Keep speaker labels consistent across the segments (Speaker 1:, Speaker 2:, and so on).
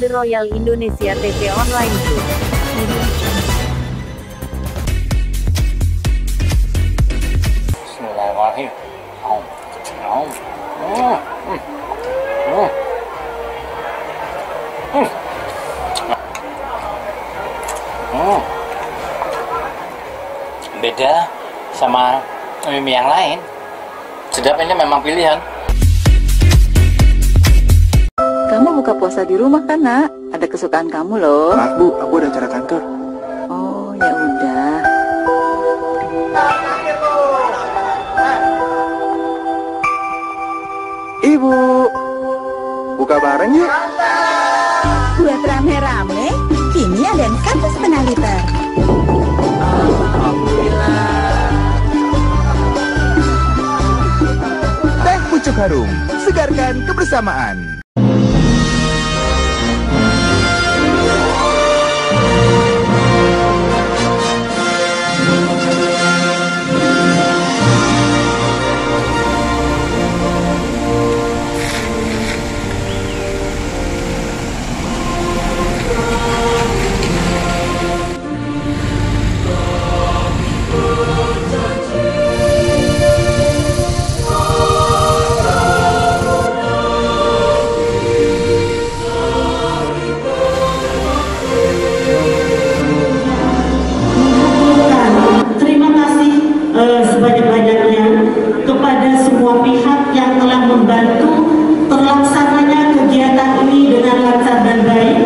Speaker 1: The Royal Indonesia TV Online Group.
Speaker 2: Bismillahirrahmanirrahim. Beda sama mie yang lain. Sedap, ini memang pilihan.
Speaker 3: Kamu buka puasa di rumah kan, Nak? Ada kesukaan kamu loh.
Speaker 4: Maaf, Bu, aku ada acara kantor.
Speaker 3: Oh, ya udah.
Speaker 4: Ibu, buka bareng yuk.
Speaker 5: Buat rame-rame, kini ada yang 1,5 liter.
Speaker 4: Teh pucuk harum, segarkan kebersamaan.
Speaker 6: Sebanyak-banyaknya kepada semua pihak yang telah membantu terlaksananya kegiatan ini dengan lancar dan baik.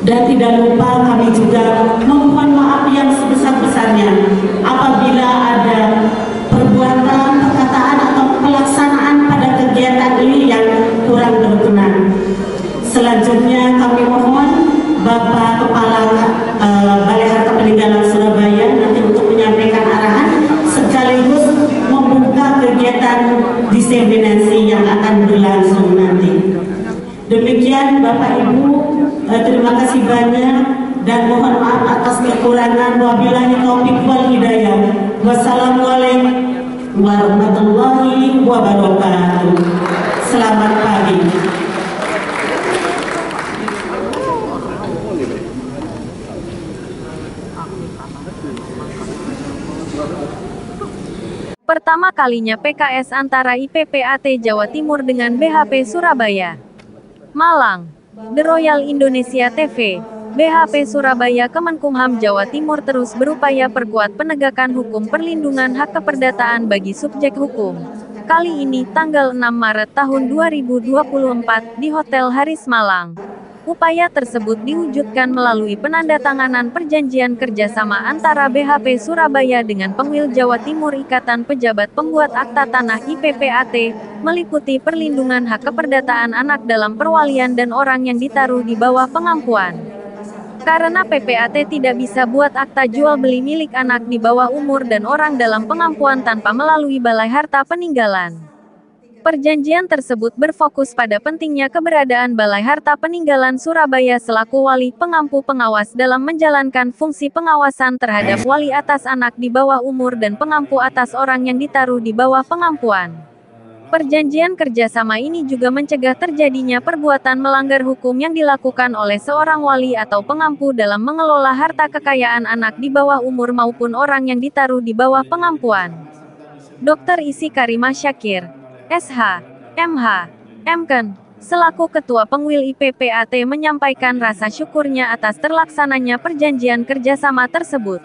Speaker 6: Dan tidak lupa kami juga memohon maaf yang sebesar-besarnya apabila ada perbuatan, perkataan atau pelaksanaan pada kegiatan ini yang kurang berkenan. Selanjutnya kami mohon Bapak Kepala Balai Harta Peninggalan Surabaya nanti untuk menyampaikan arahan sekaligus membuka kegiatan diseminasi yang akan berlangsung nanti. Demikian Bapak Ibu, terima kasih banyak dan mohon maaf atas kekurangan. Wabillahi taufiq wal hidayah. Wassalamualaikum warahmatullahi wabarakatuh. Selamat pagi.
Speaker 1: Pertama kalinya PKS antara IPPAT Jawa Timur dengan BHP Surabaya. Malang, The Royal Indonesia TV, BHP Surabaya Kemenkumham Jawa Timur terus berupaya perkuat penegakan hukum perlindungan hak keperdataan bagi subjek hukum. Kali ini tanggal 6 Maret tahun 2024 di Hotel Haris Malang. Upaya tersebut diwujudkan melalui penandatanganan perjanjian kerjasama antara BHP Surabaya dengan Pengwil Jawa Timur Ikatan Pejabat Pembuat Akta Tanah IPPAT, meliputi perlindungan hak keperdataan anak dalam perwalian dan orang yang ditaruh di bawah pengampuan. Karena PPAT tidak bisa buat akta jual beli milik anak di bawah umur dan orang dalam pengampuan tanpa melalui Balai Harta Peninggalan. Perjanjian tersebut berfokus pada pentingnya keberadaan Balai Harta Peninggalan Surabaya selaku wali pengampu pengawas dalam menjalankan fungsi pengawasan terhadap wali atas anak di bawah umur dan pengampu atas orang yang ditaruh di bawah pengampuan. Perjanjian kerjasama ini juga mencegah terjadinya perbuatan melanggar hukum yang dilakukan oleh seorang wali atau pengampu dalam mengelola harta kekayaan anak di bawah umur maupun orang yang ditaruh di bawah pengampuan. Dr. Isi Karimah Syakir, SH, MH, MKen, selaku Ketua Pengwil IPPAT menyampaikan rasa syukurnya atas terlaksananya perjanjian kerjasama tersebut.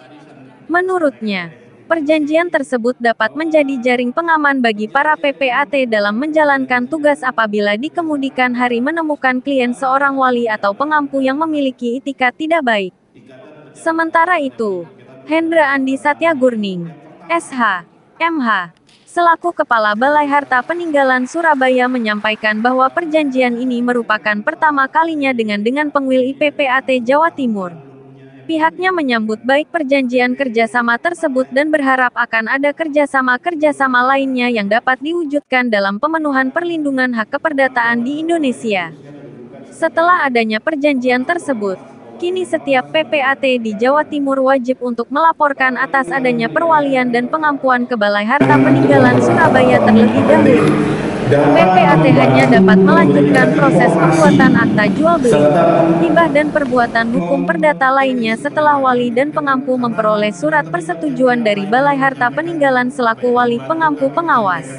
Speaker 1: Menurutnya, perjanjian tersebut dapat menjadi jaring pengaman bagi para PPAT dalam menjalankan tugas apabila di kemudian hari menemukan klien seorang wali atau pengampu yang memiliki itikat tidak baik. Sementara itu, Hendra Andi Satyagurning, SH, MH, selaku Kepala Balai Harta Peninggalan Surabaya menyampaikan bahwa perjanjian ini merupakan pertama kalinya dengan Pengwil IPPAT Jawa Timur. Pihaknya menyambut baik perjanjian kerjasama tersebut dan berharap akan ada kerjasama lainnya yang dapat diwujudkan dalam pemenuhan perlindungan hak keperdataan di Indonesia. Setelah adanya perjanjian tersebut, kini setiap PPAT di Jawa Timur wajib untuk melaporkan atas adanya perwalian dan pengampuan ke Balai Harta Peninggalan Surabaya terlebih dahulu. PPAT hanya dapat melanjutkan proses pembuatan akta jual beli, hibah dan perbuatan hukum perdata lainnya setelah wali dan pengampu memperoleh surat persetujuan dari Balai Harta Peninggalan selaku wali pengampu pengawas.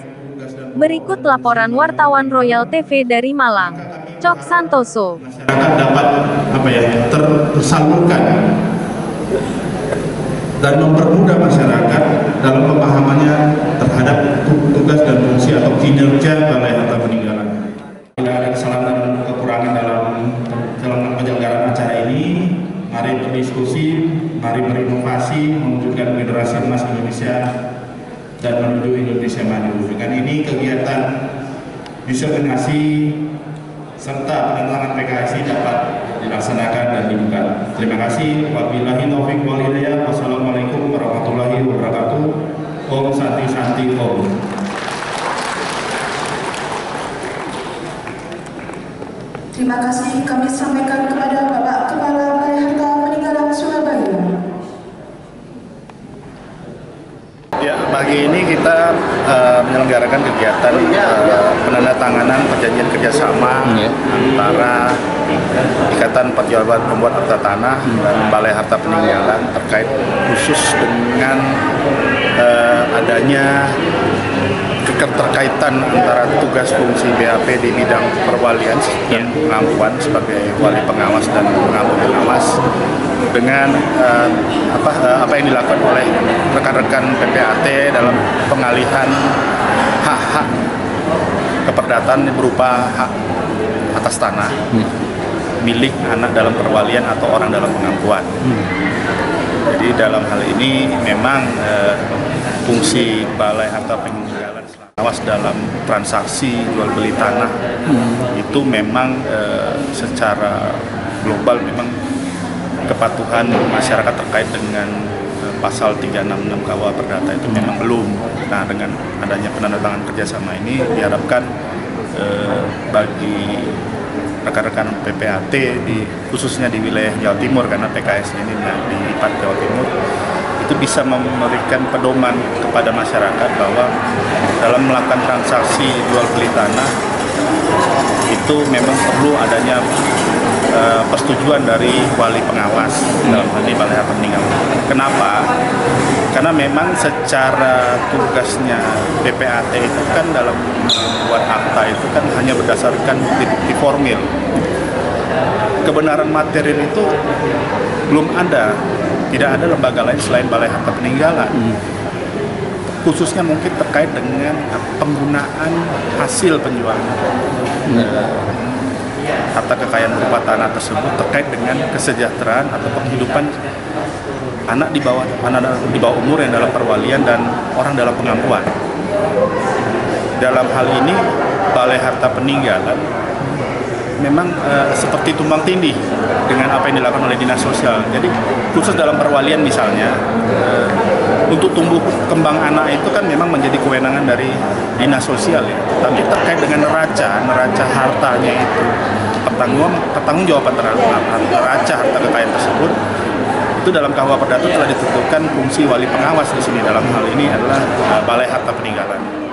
Speaker 1: Berikut laporan wartawan Royal TV dari Malang, Cok Santoso.
Speaker 7: Masyarakat dapat tersalurkan dan mempermudah masyarakat dalam pemahamannya terhadap tugas dan fungsi atau kinerja Balai Harta Peninggalan. Bila ada kesalahan dan kekurangan dalam penyelenggaraan acara ini, mari berdiskusi, mari berinovasi, mewujudkan generasi emas Indonesia dan menuju Indonesia maju. Dengan ini kegiatan diseminasi serta penentangan PKSI dapat dilaksanakan dan dibuka. Terima kasih. Wabillahi taufiq wal hidayah. Wassalamualaikum warahmatullahi wabarakatuh. Om Santi Santi Om.
Speaker 8: Terima kasih kami sampaikan kepada Bapak Kepala Balai Harta Peninggalan Surabaya.
Speaker 9: Ya, pagi ini kita menyelenggarakan kegiatan penandatanganan perjanjian kerjasama antara Ikatan Pejabat Pembuat Akta Tanah dan Balai Harta Peninggalan terkait khusus dengan adanya keterkaitan antara tugas fungsi BAP di bidang perwalian dan pengampuan sebagai wali pengawas dan pengampu pengawas dengan apa yang dilakukan oleh rekan-rekan PPAT dalam pengalihan hak-hak keperdataan berupa hak atas tanah milik anak dalam perwalian atau orang dalam pengampuan. Jadi dalam hal ini memang fungsi Balai Harta Peninggalan pengawas dalam transaksi jual beli tanah itu memang secara global memang kepatuhan masyarakat terkait dengan pasal 366 KUH Perdata itu memang belum. Nah, dengan adanya penandatangan kerjasama ini diharapkan bagi rekan-rekan PPAT khususnya di wilayah Jawa Timur, karena PKS ini di IPAT Jawa Timur, itu bisa memberikan pedoman kepada masyarakat bahwa dalam melakukan transaksi jual beli tanah itu memang perlu adanya persetujuan dari wali pengawas, dalam hal ini Balai Harta Peninggalan. Kenapa? Karena memang secara tugasnya PPAT itu kan dalam membuat akta itu kan hanya berdasarkan bukti-bukti formil. Kebenaran material itu belum ada. Tidak ada lembaga lain selain Balai Harta Peninggalan. Khususnya mungkin terkait dengan penggunaan hasil penjualan harta kekayaan berupa tanah tersebut terkait dengan kesejahteraan atau penghidupan anak di bawah umur yang dalam perwalian dan orang dalam pengampuan. Dalam hal ini Balai Harta Peninggalan memang seperti tumbang tindih dengan apa yang dilakukan oleh dinas sosial. Jadi khusus dalam perwalian misalnya, untuk tumbuh kembang anak itu kan memang menjadi kewenangan dari dinas sosial ya. Tapi terkait dengan neraca hartanya itu, pertanggungjawaban terhadap neraca harta kekayaan tersebut, itu dalam KUH Perdata telah ditentukan fungsi wali pengawas di sini. Dalam hal ini adalah Balai Harta Peninggalan.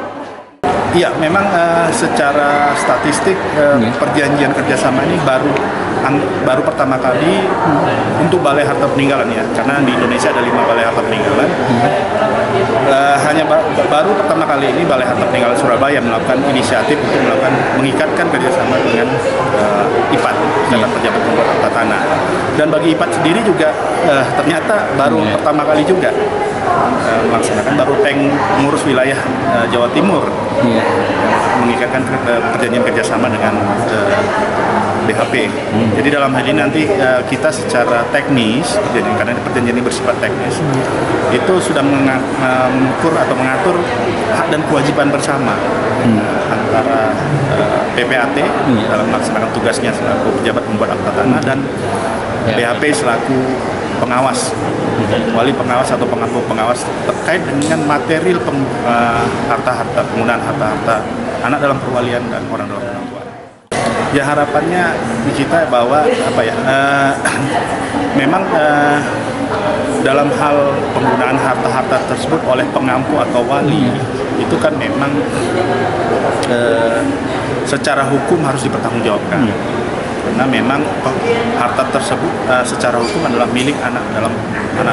Speaker 9: Iya, memang secara statistik perjanjian kerjasama ini baru pertama kali untuk Balai Harta Peninggalan ya, karena di Indonesia ada 5 Balai Harta Peninggalan. Hanya baru pertama kali ini Balai Harta Peninggalan Surabaya melakukan inisiatif untuk mengikatkan kerjasama dengan IPAT, Ikatan Pejabat Pembuat Akta Tanah. Dan bagi IPAT sendiri juga ternyata baru pertama kali juga melaksanakan baru mengurus wilayah Jawa Timur, mengikatkan perjanjian kerjasama dengan BHP. Jadi dalam hal ini nanti kita secara teknis, karena perjanjian ini bersifat teknis, itu sudah mengukur atau mengatur hak dan kewajiban bersama antara PPAT dalam melaksanakan tugasnya selaku pejabat pembuat akta tanah dan BHP selaku pengawas, wali pengawas atau pengampu pengawas terkait dengan material harta-harta, penggunaan harta-harta anak dalam perwalian dan orang dalam pengampuan. Ya harapannya di kita bahwa memang dalam hal penggunaan harta-harta tersebut oleh pengampu atau wali itu kan memang secara hukum harus dipertanggungjawabkan. Karena memang harta tersebut secara hukum adalah milik anak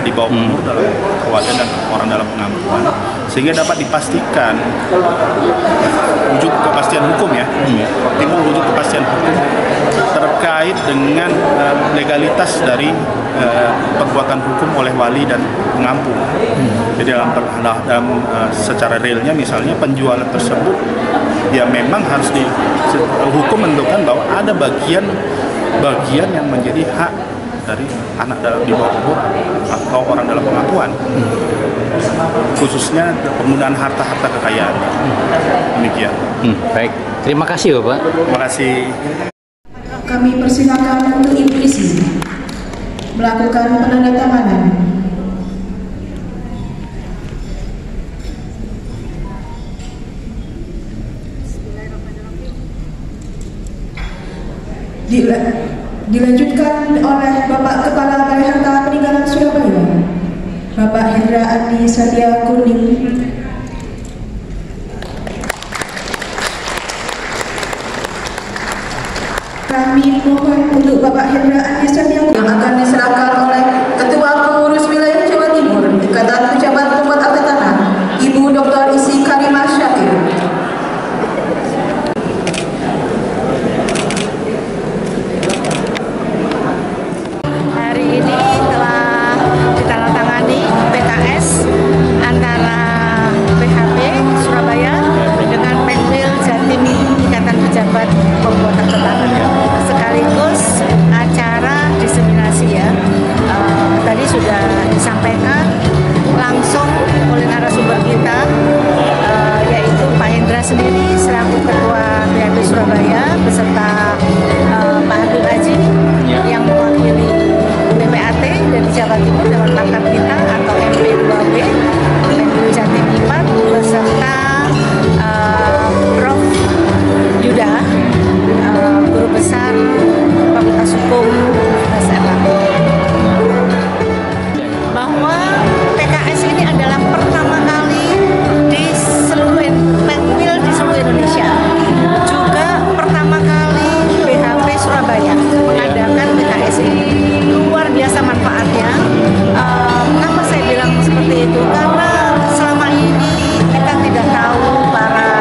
Speaker 9: di bawah umur dalam kewalian dan orang dalam pengampuan, sehingga dapat dipastikan wujud kepastian hukum ya, optimal wujud kepastian hukum terkait dengan legalitas dari perbuatan hukum oleh wali dan pengampu. Jadi dalam secara realnya misalnya penjualan tersebut ya memang harus hukum menentukan bahwa ada bagian yang menjadi hak dari anak dalam di bawah umur atau orang dalam pengampuan, khususnya penggunaan harta-harta kekayaan. Demikian.
Speaker 2: Baik, terima kasih Bapak.
Speaker 9: Terima kasih.
Speaker 8: Kami persilakan untuk Ibu Isi melakukan penandatanganan. Dilanjutkan oleh Bapak Kepala Balai Harta Peninggalan Surabaya, Bapak Hendra Andi Satya Kuning. Kami mohon untuk Bapak Hendra Andi Satya Kuning yang akan diserahkan oleh Ketua Pengurus Wilayah Jawa Timur Ikatan Pejabat Pembuat Akta Tanah, Ibu Dr. Isi Karimah Syakir.
Speaker 10: Sendiri selaku Ketua BHP Surabaya beserta Pak Abdul Haji yang mewakili BPAT dari Jawa Timur dengan pangkat kita atau MP2B Menwil Jatim 4 beserta Prof. Yuda, Guru Besar Fakultas Hukum SLA, bahwa PKS ini adalah pertama kali di seluruh Indonesia, juga pertama kali BHP Surabaya mengadakan PKS ini. Luar biasa manfaatnya. Kenapa saya bilang seperti itu? Karena selama ini kita tidak tahu para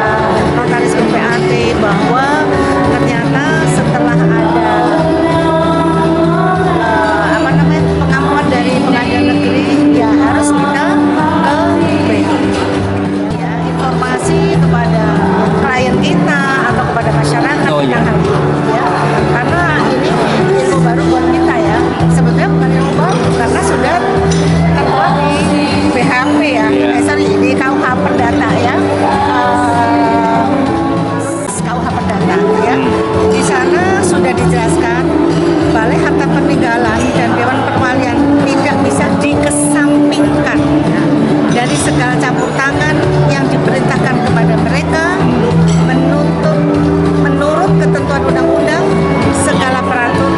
Speaker 10: notaris BPAT bahwa ternyata setelah ada pengampuan dari pengadilan negeri, ya harus kita ke BHP. Ya, informasi kepada klien kita atau kepada masyarakat tentang hal ini, ya. Karena ini ilmu baru buat kita ya. Sebetulnya bukan ilmu baru karena sudah terbuat di BHP ya, di KUH Perdata ya, KUH Perdata ya. Di sana sudah dijelaskan Balai Harta Peninggalan dan Dewan Perwalian tidak bisa dikesampingkan ya, dari segala campur tangan yang diperintahkan kepada mereka menurut ketentuan undang-undang, segala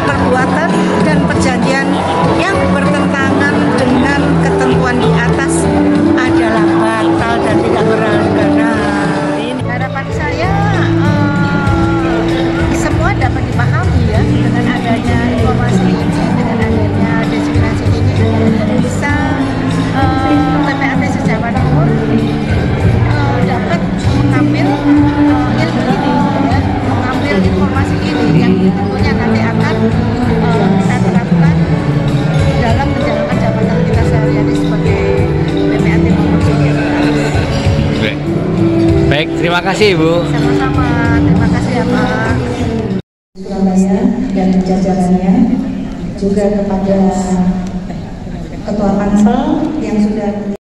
Speaker 10: perbuatan dan perjanjian yang bertentangan dengan ketentuan di atas adalah batal dan tidak berlaku. Ini harapan saya semua dapat dipahami ya, dengan adanya informasi ini, dengan adanya diseminasi ini bisa PPAT se-Jawa Timur dapat mengambil ilmu ini ya, mengambil informasi ini yang tentunya nanti akan kita terapkan dalam menjalankan jabatan kita sehari-hari sebagai PPAT Surabaya.
Speaker 2: Baik, terima kasih Ibu.
Speaker 10: Sama-sama, terima kasih ya Pak.
Speaker 8: Surabaya dan jajarannya, juga kepada Ketua Pansel yang sudah